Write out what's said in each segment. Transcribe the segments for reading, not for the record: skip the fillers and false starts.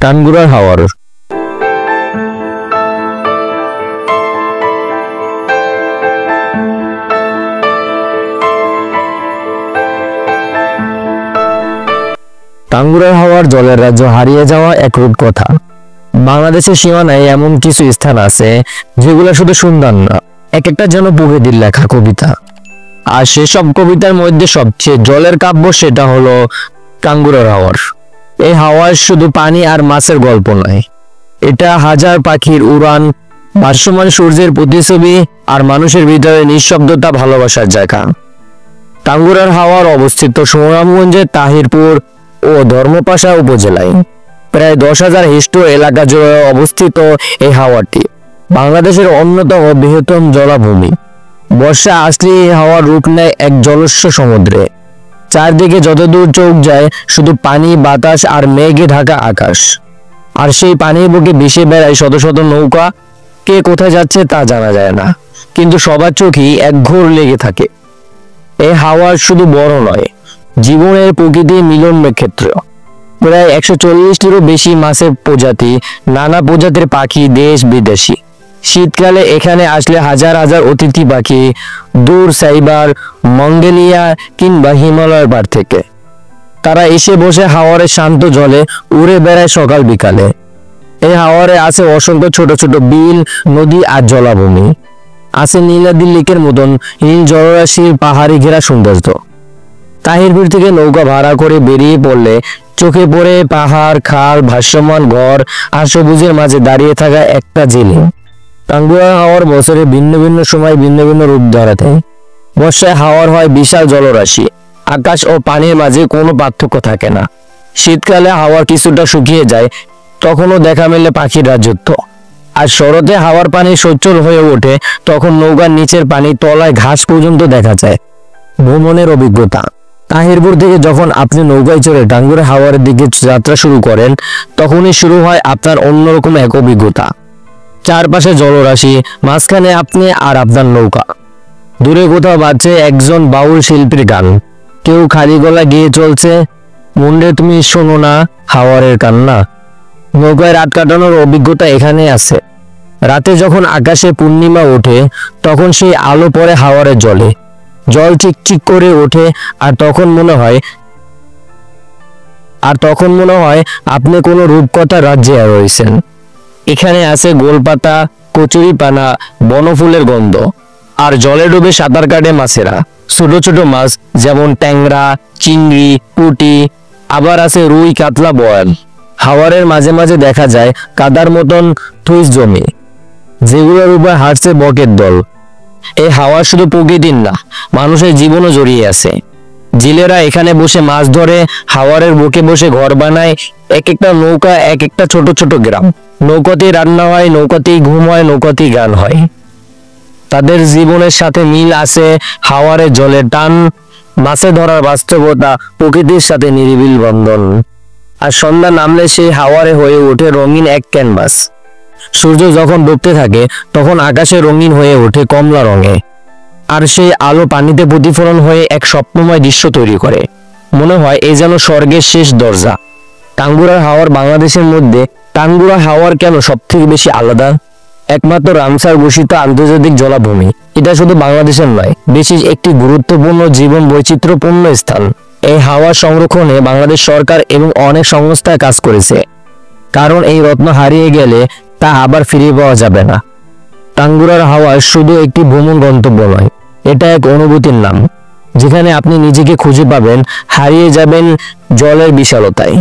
টাঙ্গুরার হাওর। টাঙ্গুরার হাওয়ার জলের রাজ্য হারিয়ে যাওয়া এক রূপকথা। বাংলাদেশের সীমানায় এমন কিছু স্থান আছে যেগুলো শুধু সুন্দর না, এক একটা যেন প্রকৃতির লেখা কবিতা। আর সেসব কবিতার মধ্যে সবচেয়ে জলের কাব্য সেটা হলো টাঙ্গুরার হাওর। এই হাওয়ার শুধু পানি আর মাছের গল্প নয়, এটা হাজার পাখির উড়ান, ভাসমান সূর্যের প্রতিছবি আর মানুষের ভিতরে নিঃশব্দতা, ভালোবাসার জায়গা। টাঙ্গুরার হাওর অবস্থিত সুনামগঞ্জের তাহিরপুর ও ধর্মপাশা উপজেলায়। প্রায় 10,000 হেক্টর এলাকা জুড়ে অবস্থিত এই হাওরটি বাংলাদেশের অন্যতম বৃহত্তম জলাভূমি। বর্ষা আসলে এই হাওয়ার রূপ নেয় এক জলস্ব সমুদ্রে। চারদিকে যতদূর চোখ যায় শুধু পানি, বাতাস আর মেঘে ঢাকা আকাশ। আর সেই পানির বুকে ভেসে বেড়ায় শত শত নৌকা। কে কোথায় যাচ্ছে তা জানা যায় না, কিন্তু সবার চোখেই এক ঘোর লেগে থাকে। এই হাওয়ার শুধু বড় নয়, জীবনের প্রকৃতির মিলন ক্ষেত্র। প্রায় 140টিরও বেশি মাছের প্রজাতি, নানা প্রজাতির পাখি, দেশ বিদেশি। শীতকালে এখানে আসলে হাজার হাজার অতিথি পাখি দূর সাইবার, মঙ্গোলিয়া কিংবা হিমালয়ের পার থেকে। তারা এসে বসে হাওরের শান্ত জলে উড়ে বেড়ায় সকাল বিকালে। এই হাওরে আছে অসংখ্য ছোট ছোট বিল, নদী আর জলাভূমি। আছে নীলাদ্রি লেকের মতন নীল জলরাশির পাহাড়ি ঘেরা সৌন্দর্য। তাহিরপুর থেকে নৌকা ভাড়া করে বেরিয়ে পড়লে চোখে পড়ে পাহাড়, খাল, ভাসমান ঘর আর সবুজের মাঝে দাঁড়িয়ে থাকা একটা জেলে। টাঙ্গুরার হাওর বছরে ভিন্ন ভিন্ন সময় ভিন্ন ভিন্ন রূপ ধরাতে। বর্ষায় হাওর হয় বিশাল জলরাশি, আকাশ ও পানির মাঝে কোনো পার্থক্য থাকে না। শীতকালে হাওর কিছুটা শুকিয়ে যায়, তখনও দেখা মেলে পাখির রাজত্ব। আর শরতে হাওয়ার পানি সচ্ছল হয়ে ওঠে, তখন নৌকার নিচের পানি তলায় ঘাস পর্যন্ত দেখা যায়। ভ্রমণের অভিজ্ঞতা। তাহিরপুর থেকে যখন আপনি নৌকায় চড়ে টাঙ্গুরার হাওরের দিকে যাত্রা শুরু করেন, তখনই শুরু হয় আপনার অন্যরকম এক অভিজ্ঞতা। চারপাশে জলরাশি, মাঝখানে আপনি আর আপনার নৌকা। দূরে কোথাও বাজছে একজন বাউল শিল্পীর গান, কেউ খালি গলা গেয়ে চলছে, মুন্ডে তুমি শোনো না হাওরের কান্না। নৌকায় রাত কাটানোর অভিজ্ঞতা এখানে আছে। রাতে যখন আকাশে পূর্ণিমা ওঠে, তখন সেই আলো পড়ে হাওরের জলে, জল চিকচিক করে ওঠে। আর তখন মনে হয় আপনি কোনো রূপকথার রাজ্যে রয়েছেন। এখানে আছে গোলপাতা, কচুরিপানা, বনফুলের গন্ধ, আর জলে ডুবে সাঁতার কাটে মাছেরা। ছোট ছোট মাছ যেমন ট্যাংরা, চিংড়ি, পুঁটি, আবার আছে রুই, কাতলা, বোয়াল। হাওরের মাঝে মাঝে দেখা যায় কাদার মতন থুইস জমি, যেগুলোর উপর হাঁটছে বকের দল। এই হাওয়া শুধু প্রকৃতির না, মানুষের জীবনও জড়িয়ে আছে। জেলেরা এখানে বসে মাছ ধরে, হাওরের বুকে বসে ঘর বানায়। এক একটা নৌকা, এক একটা ছোট ছোট গ্রাম। নৌকাতেই রান্না হয়, নৌকাতেই ঘুম হয়, নৌকাতেই গান হয়। তাদের জীবনের সাথে মিল আছে হাওরের জলের টান, মাছে ধরার বাস্তবতা, প্রকৃতির সাথে নিরিবিল বন্ধন। আর সন্ধ্যা নামলে সেই হাওরে হয়ে ওঠে রঙিন এক ক্যানভাস। সূর্য যখন ডুবতে থাকে, তখন আকাশে রঙিন হয়ে ওঠে কমলা রঙে, আর সেই আলো পানিতে প্রতিফলন হয়ে এক স্বপ্নময় দৃশ্য তৈরি করে। মনে হয় এ যেন স্বর্গের শেষ দরজা। টাঙ্গুরার হাওর বাংলাদেশের মধ্যে টাঙ্গুরা হাওর কেন সবথেকে বেশি আলাদা? একমাত্র রামসার ঘোষিত আন্তর্জাতিক জলাভূমি। এটা শুধু বাংলাদেশের নয়, বিশেষ একটি গুরুত্বপূর্ণ জীবন বৈচিত্র্যপূর্ণ স্থান। এই হাওয়া সংরক্ষণে বাংলাদেশ সরকার এবং অনেক সংস্থায় কাজ করেছে, কারণ এই রত্ন হারিয়ে গেলে তা আবার ফিরে পাওয়া যাবে না। টাঙ্গুরার হাওয়া শুধু একটি ভ্রমণ গন্তব্য নয়, এটা এক অনুভূতির নাম, যেখানে আপনি নিজেকে খুঁজে পাবেন, হারিয়ে যাবেন জলের বিশালতায়।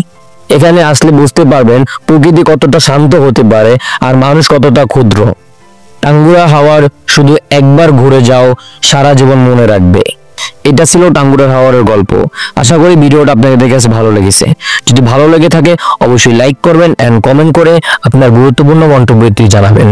এখানে আসলে বুঝতে পারবেন প্রকৃতি কতটা শান্ত হতে পারে আর মানুষ কতটা ক্ষুদ্র। টাঙ্গুরা হাওয়ার শুধু একবার ঘুরে যাও, সারা জীবন মনে রাখবে। এটা ছিল টাঙ্গুরার হাওরের গল্প। আশা করি ভিডিওটা আপনাদের কাছে ভালো লেগেছে। যদি ভালো লেগে থাকে অবশ্যই লাইক করবেন এন্ড কমেন্ট করে আপনার গুরুত্বপূর্ণ মন্তব্যটি জানাবেন।